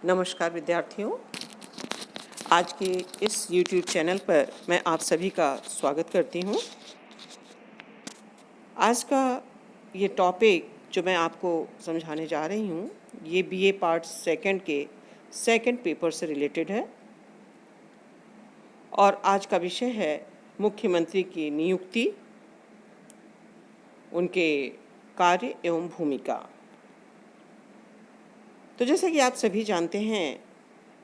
नमस्कार विद्यार्थियों, आज के इस YouTube चैनल पर मैं आप सभी का स्वागत करती हूँ। आज का ये टॉपिक जो मैं आपको समझाने जा रही हूँ, ये BA पार्ट सेकंड के सेकंड पेपर से रिलेटेड है और आज का विषय है मुख्यमंत्री की नियुक्ति, उनके कार्य एवं भूमिका। तो जैसा कि आप सभी जानते हैं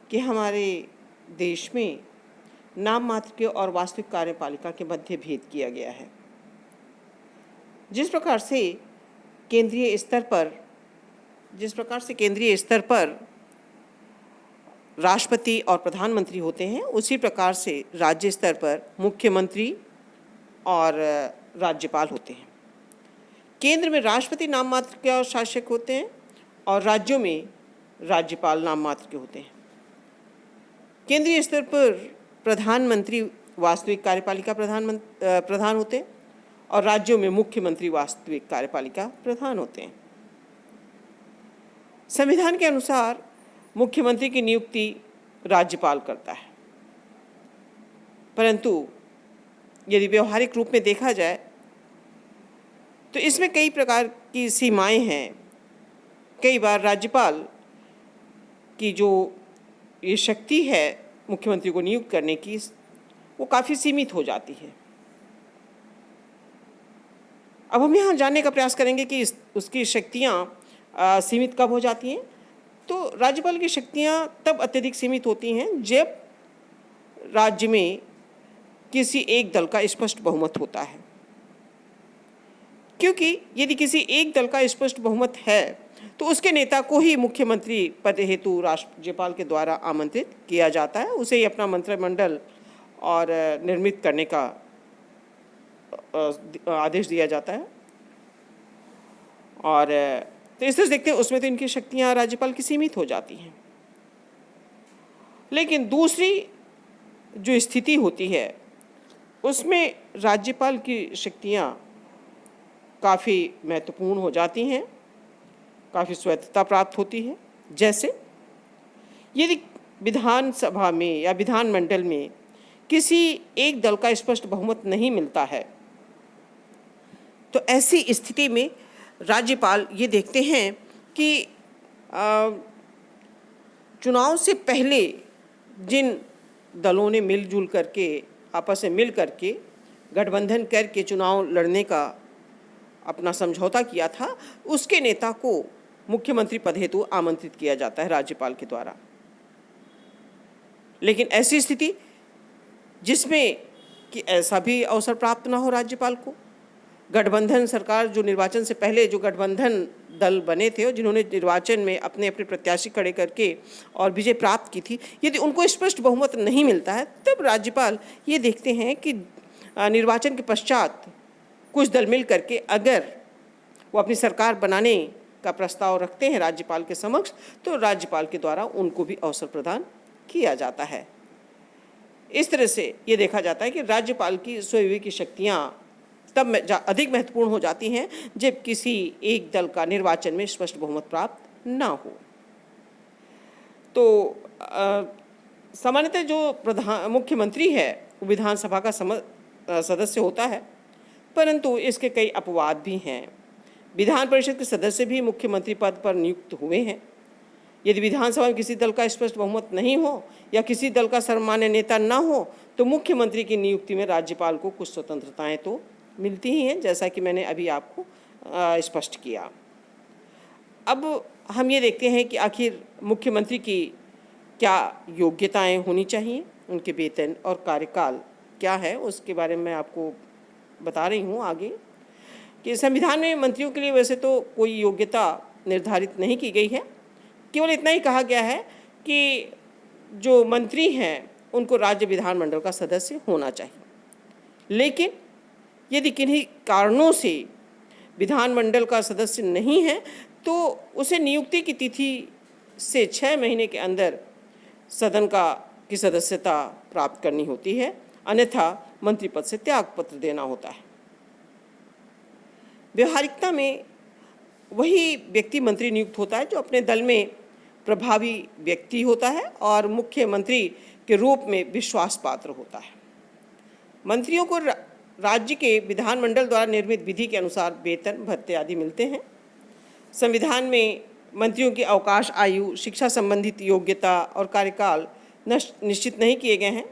कि हमारे देश में नाम मात्र के और वास्तविक कार्यपालिका के मध्य भेद किया गया है। जिस प्रकार से केंद्रीय स्तर पर राष्ट्रपति और प्रधानमंत्री होते हैं, उसी प्रकार से राज्य स्तर पर मुख्यमंत्री और राज्यपाल होते हैं। केंद्र में राष्ट्रपति नाम मात्र के शासक होते हैं और राज्यों में राज्यपाल नाम मात्र के होते हैं। केंद्रीय स्तर पर प्रधानमंत्री वास्तविक कार्यपालिका प्रधान होते हैं और राज्यों में मुख्यमंत्री वास्तविक कार्यपालिका प्रधान होते हैं। संविधान के अनुसार मुख्यमंत्री की नियुक्ति राज्यपाल करता है, परंतु यदि व्यवहारिक रूप में देखा जाए तो इसमें कई प्रकार की सीमाएं हैं। कई बार राज्यपाल की जो ये शक्ति है मुख्यमंत्री को नियुक्त करने की, वो काफ़ी सीमित हो जाती है। अब हम यहाँ जानने का प्रयास करेंगे कि उसकी शक्तियाँ सीमित कब हो जाती हैं। तो राज्यपाल की शक्तियाँ तब अत्यधिक सीमित होती हैं जब राज्य में किसी एक दल का स्पष्ट बहुमत होता है, क्योंकि यदि किसी एक दल का स्पष्ट बहुमत है तो उसके नेता को ही मुख्यमंत्री पद हेतु राज्यपाल के द्वारा आमंत्रित किया जाता है, उसे ही अपना मंत्रिमंडल और निर्मित करने का आदेश दिया जाता है। और तो इस तरह से देखते हैं उसमें तो इनकी शक्तियां राज्यपाल की सीमित हो जाती हैं। लेकिन दूसरी जो स्थिति होती है उसमें राज्यपाल की शक्तियां काफ़ी महत्वपूर्ण हो जाती हैं, काफ़ी स्वायत्तता प्राप्त होती है। जैसे यदि विधानसभा में या विधानमंडल में किसी एक दल का स्पष्ट बहुमत नहीं मिलता है, तो ऐसी स्थिति में राज्यपाल ये देखते हैं कि चुनाव से पहले जिन दलों ने मिलजुल करके आपस में मिल करके गठबंधन करके चुनाव लड़ने का अपना समझौता किया था, उसके नेता को मुख्यमंत्री पद हेतु आमंत्रित किया जाता है राज्यपाल के द्वारा। लेकिन ऐसी स्थिति जिसमें कि ऐसा भी अवसर प्राप्त ना हो राज्यपाल को, गठबंधन सरकार जो निर्वाचन से पहले जो गठबंधन दल बने थे और जिन्होंने निर्वाचन में अपने अपने प्रत्याशी खड़े करके और विजय प्राप्त की थी, यदि उनको स्पष्ट बहुमत नहीं मिलता है, तब राज्यपाल ये देखते हैं कि निर्वाचन के पश्चात कुछ दल मिल करके अगर वो अपनी सरकार बनाने का प्रस्ताव रखते हैं राज्यपाल के समक्ष, तो राज्यपाल के द्वारा उनको भी अवसर प्रदान किया जाता है। इस तरह से ये देखा जाता है कि राज्यपाल की स्वयं की शक्तियाँ तब अधिक महत्वपूर्ण हो जाती हैं जब किसी एक दल का निर्वाचन में स्पष्ट बहुमत प्राप्त ना हो। तो सामान्यतः जो मुख्यमंत्री है वो विधानसभा का सदस्य होता है, परंतु इसके कई अपवाद भी हैं। विधान परिषद के सदस्य भी मुख्यमंत्री पद पर नियुक्त हुए हैं। यदि विधानसभा में किसी दल का स्पष्ट बहुमत नहीं हो या किसी दल का सर्वमान्य नेता ना हो, तो मुख्यमंत्री की नियुक्ति में राज्यपाल को कुछ स्वतंत्रताएं तो मिलती ही हैं, जैसा कि मैंने अभी आपको स्पष्ट किया। अब हम ये देखते हैं कि आखिर मुख्यमंत्री की क्या योग्यताएं होनी चाहिए, उनके वेतन और कार्यकाल क्या है, उसके बारे में आपको बता रही हूँ आगे। कि संविधान में मंत्रियों के लिए वैसे तो कोई योग्यता निर्धारित नहीं की गई है, केवल इतना ही कहा गया है कि जो मंत्री हैं उनको राज्य विधानमंडल का सदस्य होना चाहिए। लेकिन यदि किन्हीं कारणों से विधानमंडल का सदस्य नहीं है तो उसे नियुक्ति की तिथि से 6 महीने के अंदर सदन की सदस्यता प्राप्त करनी होती है, अन्यथा मंत्री पद से त्याग पत्र देना होता है। व्यवहारिकता में वही व्यक्ति मंत्री नियुक्त होता है जो अपने दल में प्रभावी व्यक्ति होता है और मुख्यमंत्री के रूप में विश्वास पात्र होता है। मंत्रियों को राज्य के विधानमंडल द्वारा निर्मित विधि के अनुसार वेतन भत्ते आदि मिलते हैं। संविधान में मंत्रियों की अवकाश आयु, शिक्षा संबंधित योग्यता और कार्यकाल निश्चित नहीं किए गए हैं।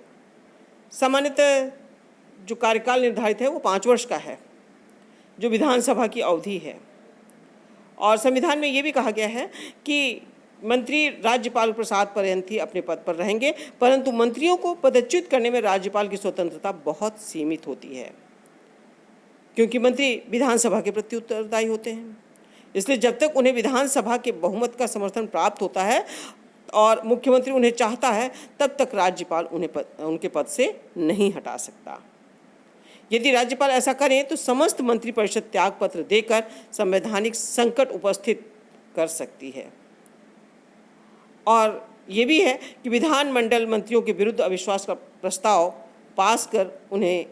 सामान्यतः जो कार्यकाल निर्धारित है वो 5 वर्ष का है, जो विधानसभा की अवधि है। और संविधान में ये भी कहा गया है कि मंत्री राज्यपाल प्रसाद पर्यंत ही अपने पद पर रहेंगे, परंतु मंत्रियों को पदच्युत करने में राज्यपाल की स्वतंत्रता बहुत सीमित होती है, क्योंकि मंत्री विधानसभा के प्रति उत्तरदायी होते हैं। इसलिए जब तक उन्हें विधानसभा के बहुमत का समर्थन प्राप्त होता है और मुख्यमंत्री उन्हें चाहता है, तब तक राज्यपाल उन्हें उनके पद से नहीं हटा सकता। यदि राज्यपाल ऐसा करें तो समस्त मंत्रिपरिषद त्याग पत्र देकर संवैधानिक संकट उपस्थित कर सकती है। और ये भी है कि विधानमंडल मंत्रियों के विरुद्ध अविश्वास का प्रस्ताव पास कर उन्हें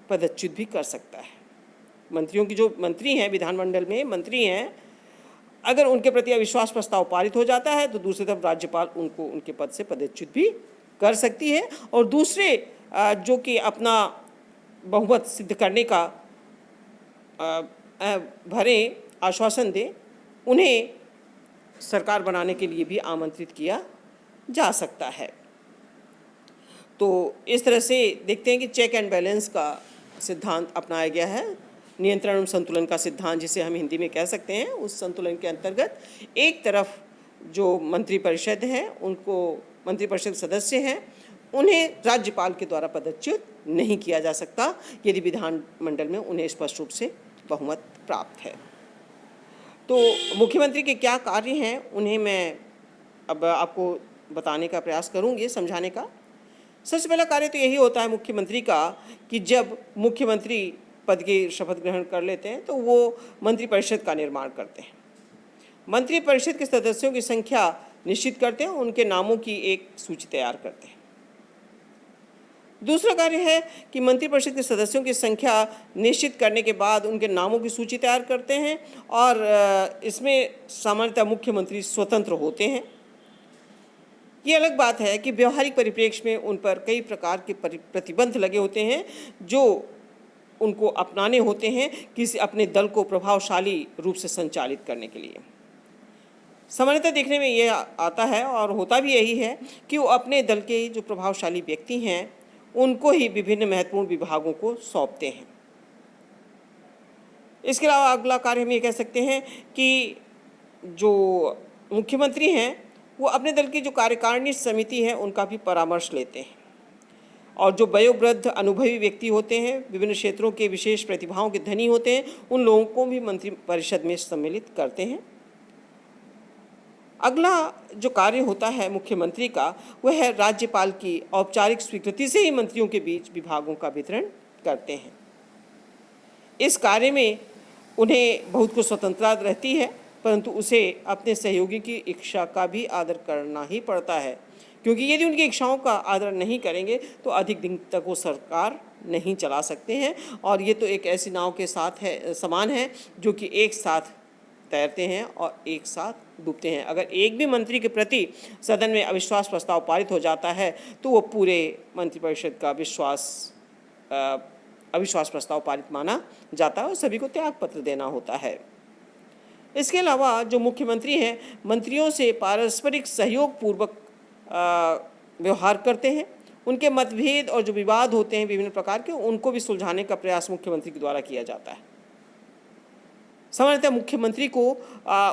पदच्युत भी कर सकता है। मंत्रियों की जो मंत्री हैं, विधानमंडल में मंत्री हैं, अगर उनके प्रति अविश्वास प्रस्ताव पारित हो जाता है तो दूसरी तरफ राज्यपाल उनको उनके पद से पदच्युत भी कर सकती है। और दूसरे जो कि अपना बहुमत सिद्ध करने का भरे आश्वासन दें, उन्हें सरकार बनाने के लिए भी आमंत्रित किया जा सकता है। तो इस तरह से देखते हैं कि चेक एंड बैलेंस का सिद्धांत अपनाया गया है, नियंत्रण एवं संतुलन का सिद्धांत जिसे हम हिंदी में कह सकते हैं। उस संतुलन के अंतर्गत एक तरफ जो मंत्रिपरिषद है, उनको मंत्रिपरिषद सदस्य हैं, उन्हें राज्यपाल के द्वारा पदच्युत नहीं किया जा सकता यदि विधानमंडल में उन्हें स्पष्ट रूप से बहुमत प्राप्त है। तो मुख्यमंत्री के क्या कार्य हैं, उन्हें मैं अब आपको बताने का प्रयास करूंगी, समझाने का। सबसे पहला कार्य तो यही होता है मुख्यमंत्री का कि जब मुख्यमंत्री पद की शपथ ग्रहण कर लेते हैं तो वो मंत्रिपरिषद का निर्माण करते हैं। मंत्रिपरिषद के सदस्यों की संख्या निश्चित करते हैं, उनके नामों की एक सूची तैयार करते हैं। दूसरा कार्य है कि मंत्रिपरिषद के सदस्यों की संख्या निश्चित करने के बाद उनके नामों की सूची तैयार करते हैं और इसमें सामान्यतः मुख्यमंत्री स्वतंत्र होते हैं। ये अलग बात है कि व्यवहारिक परिप्रेक्ष्य में उन पर कई प्रकार के प्रतिबंध लगे होते हैं जो उनको अपनाने होते हैं किसी अपने दल को प्रभावशाली रूप से संचालित करने के लिए। सामान्यतः देखने में ये आता है और होता भी यही है कि वो अपने दल के जो प्रभावशाली व्यक्ति हैं उनको ही विभिन्न महत्वपूर्ण विभागों को सौंपते हैं। इसके अलावा अगला कार्य हम ये कह सकते हैं कि जो मुख्यमंत्री हैं वो अपने दल की जो कार्यकारिणी समिति है उनका भी परामर्श लेते हैं और जो वयोवृद्ध अनुभवी व्यक्ति होते हैं, विभिन्न क्षेत्रों के विशेष प्रतिभाओं के धनी होते हैं, उन लोगों को भी मंत्रिपरिषद में सम्मिलित करते हैं। अगला जो कार्य होता है मुख्यमंत्री का वह है राज्यपाल की औपचारिक स्वीकृति से ही मंत्रियों के बीच विभागों का वितरण करते हैं। इस कार्य में उन्हें बहुत कुछ स्वतंत्रता रहती है, परंतु उसे अपने सहयोगी की इच्छा का भी आदर करना ही पड़ता है, क्योंकि यदि उनकी इच्छाओं का आदर नहीं करेंगे तो अधिक दिन तक वो सरकार नहीं चला सकते हैं। और ये तो एक ऐसी नाव के साथ है समान है जो कि एक साथ तैरते हैं और एक साथ डूबते हैं। अगर एक भी मंत्री के प्रति सदन में अविश्वास प्रस्ताव पारित हो जाता है तो वो पूरे मंत्रिपरिषद का अविश्वास प्रस्ताव पारित माना जाता है और सभी को त्याग पत्र देना होता है। इसके अलावा जो मुख्यमंत्री हैं मंत्रियों से पारस्परिक सहयोग पूर्वक व्यवहार करते हैं। उनके मतभेद और जो विवाद होते हैं विभिन्न प्रकार के, उनको भी सुलझाने का प्रयास मुख्यमंत्री के द्वारा किया जाता है। सामान्यतः मुख्यमंत्री को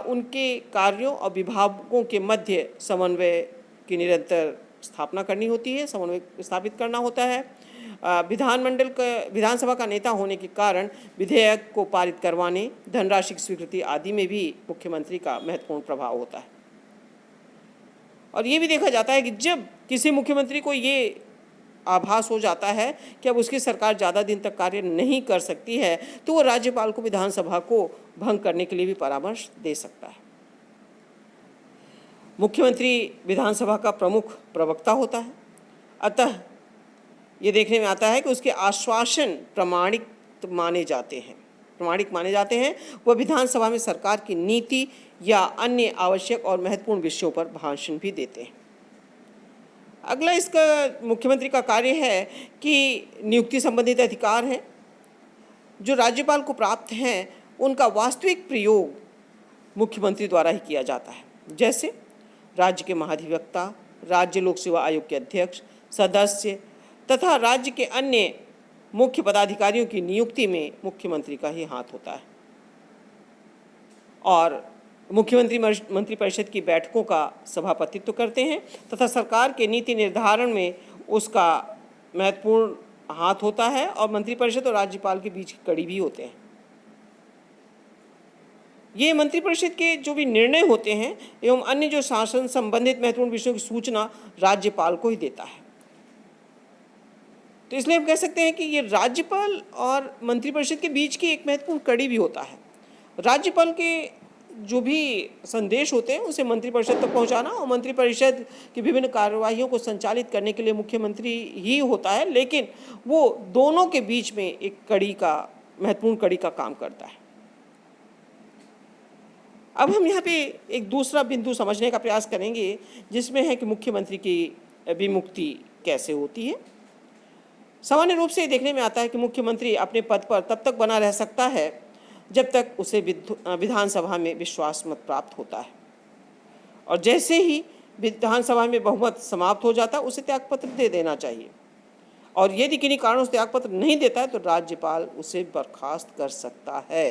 उनके कार्यों और विभागों के मध्य समन्वय की निरंतर स्थापना करनी होती है, समन्वय स्थापित करना होता है। विधानसभा का नेता होने के कारण विधेयक को पारित करवाने, धनराशि की स्वीकृति आदि में भी मुख्यमंत्री का महत्वपूर्ण प्रभाव होता है। और ये भी देखा जाता है कि जब किसी मुख्यमंत्री को ये आभास हो जाता है कि अब उसकी सरकार ज़्यादा दिन तक कार्य नहीं कर सकती है तो वो राज्यपाल को विधानसभा को भंग करने के लिए भी परामर्श दे सकता है। मुख्यमंत्री विधानसभा का प्रमुख प्रवक्ता होता है, अतः ये देखने में आता है कि उसके आश्वासन प्रामाणिक माने जाते हैं। वह विधानसभा में सरकार की नीति या अन्य आवश्यक और महत्वपूर्ण विषयों पर भाषण भी देते हैं। अगला इसका मुख्यमंत्री का कार्य है कि नियुक्ति संबंधित अधिकार है जो राज्यपाल को प्राप्त हैं, उनका वास्तविक प्रयोग मुख्यमंत्री द्वारा ही किया जाता है। जैसे राज्य के महाधिवक्ता, राज्य लोक सेवा आयोग के अध्यक्ष, सदस्य तथा राज्य के अन्य मुख्य पदाधिकारियों की नियुक्ति में मुख्यमंत्री का ही हाथ होता है। और मुख्यमंत्री मंत्रिपरिषद की बैठकों का सभापतित्व करते हैं तथा सरकार के नीति निर्धारण में उसका महत्वपूर्ण हाथ होता है और मंत्रिपरिषद और राज्यपाल के बीच की कड़ी भी होते हैं। ये मंत्रिपरिषद के जो भी निर्णय होते हैं एवं अन्य जो शासन संबंधित महत्वपूर्ण विषयों की सूचना राज्यपाल को ही देता है। तो इसलिए हम कह सकते हैं कि ये राज्यपाल और मंत्रिपरिषद के बीच की एक महत्वपूर्ण कड़ी भी होता है। राज्यपाल के जो भी संदेश होते हैं उसे मंत्रिपरिषद तक पहुंचाना और मंत्रिपरिषद की विभिन्न कार्यवाहियों को संचालित करने के लिए मुख्यमंत्री ही होता है, लेकिन वो दोनों के बीच में एक महत्वपूर्ण कड़ी का काम करता है। अब हम यहाँ पे एक दूसरा बिंदु समझने का प्रयास करेंगे जिसमें है कि मुख्यमंत्री की विमुक्ति कैसे होती है। सामान्य रूप से देखने में आता है कि मुख्यमंत्री अपने पद पर तब तक बना रह सकता है जब तक उसे विधानसभा में विश्वास मत प्राप्त होता है, और जैसे ही विधानसभा में बहुमत समाप्त हो जाता है उसे त्यागपत्र दे देना चाहिए, और यदि किन्हीं कारणों से त्यागपत्र नहीं देता है तो राज्यपाल उसे बर्खास्त कर सकता है।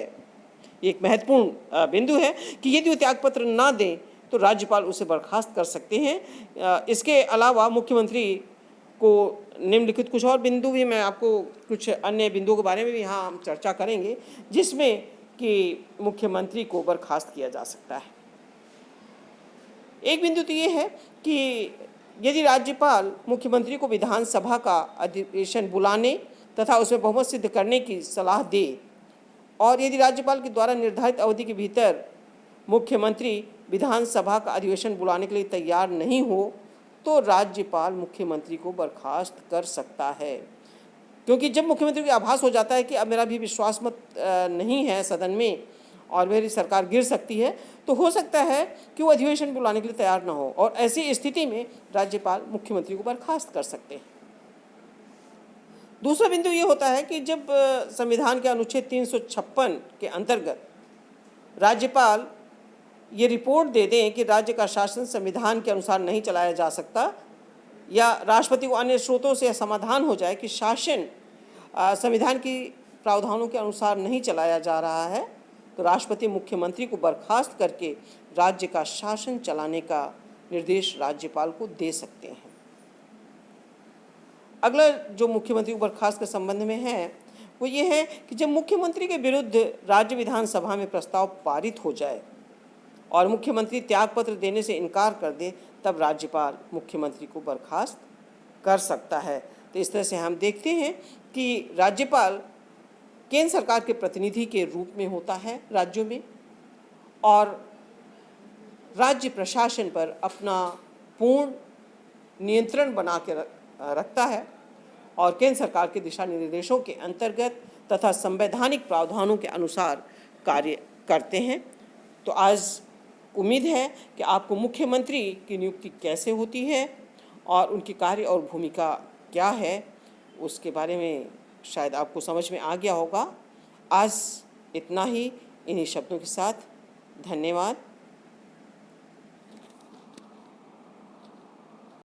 एक महत्वपूर्ण बिंदु है कि यदि वो त्यागपत्र ना दें तो राज्यपाल उसे बर्खास्त कर सकते हैं। इसके अलावा मुख्यमंत्री को निम्नलिखित कुछ और बिंदु भी, मैं आपको कुछ अन्य बिंदुओं के बारे में भी यहाँ हम चर्चा करेंगे जिसमें कि मुख्यमंत्री को बर्खास्त किया जा सकता है। एक बिंदु तो ये है कि यदि राज्यपाल मुख्यमंत्री को विधानसभा का अधिवेशन बुलाने तथा उसमें बहुमत सिद्ध करने की सलाह दे, और यदि राज्यपाल के द्वारा निर्धारित अवधि के भीतर मुख्यमंत्री विधानसभा का अधिवेशन बुलाने के लिए तैयार नहीं हो तो राज्यपाल मुख्यमंत्री को बर्खास्त कर सकता है। क्योंकि जब मुख्यमंत्री को आभास हो जाता है कि अब मेरा भी विश्वास मत नहीं है सदन में और मेरी सरकार गिर सकती है, तो हो सकता है कि वो अधिवेशन बुलाने के लिए तैयार ना हो, और ऐसी स्थिति में राज्यपाल मुख्यमंत्री को बर्खास्त कर सकते हैं। दूसरा बिंदु ये होता है कि जब संविधान के अनुच्छेद 356 के अंतर्गत राज्यपाल ये रिपोर्ट दे दें कि राज्य का शासन संविधान के अनुसार नहीं चलाया जा सकता, या राष्ट्रपति को अन्य स्रोतों से समाधान हो जाए कि शासन संविधान की प्रावधानों के अनुसार नहीं चलाया जा रहा है, तो राष्ट्रपति मुख्यमंत्री को बर्खास्त करके राज्य का शासन चलाने का निर्देश राज्यपाल को दे सकते हैं। अगला जो मुख्यमंत्री को बर्खास्त के संबंध में है वो ये है कि जब मुख्यमंत्री के विरुद्ध राज्य विधानसभा में प्रस्ताव पारित हो जाए और मुख्यमंत्री त्यागपत्र देने से इनकार कर दे, तब राज्यपाल मुख्यमंत्री को बर्खास्त कर सकता है। तो इस तरह से हम देखते हैं कि राज्यपाल केंद्र सरकार के प्रतिनिधि के रूप में होता है राज्यों में, और राज्य प्रशासन पर अपना पूर्ण नियंत्रण बना के रखता है और केंद्र सरकार के दिशा निर्देशों के अंतर्गत तथा संवैधानिक प्रावधानों के अनुसार कार्य करते हैं। तो आज उम्मीद है कि आपको मुख्यमंत्री की नियुक्ति कैसे होती है और उनकी कार्य और भूमिका क्या है उसके बारे में शायद आपको समझ में आ गया होगा। आज इतना ही, इन्हीं शब्दों के साथ धन्यवाद।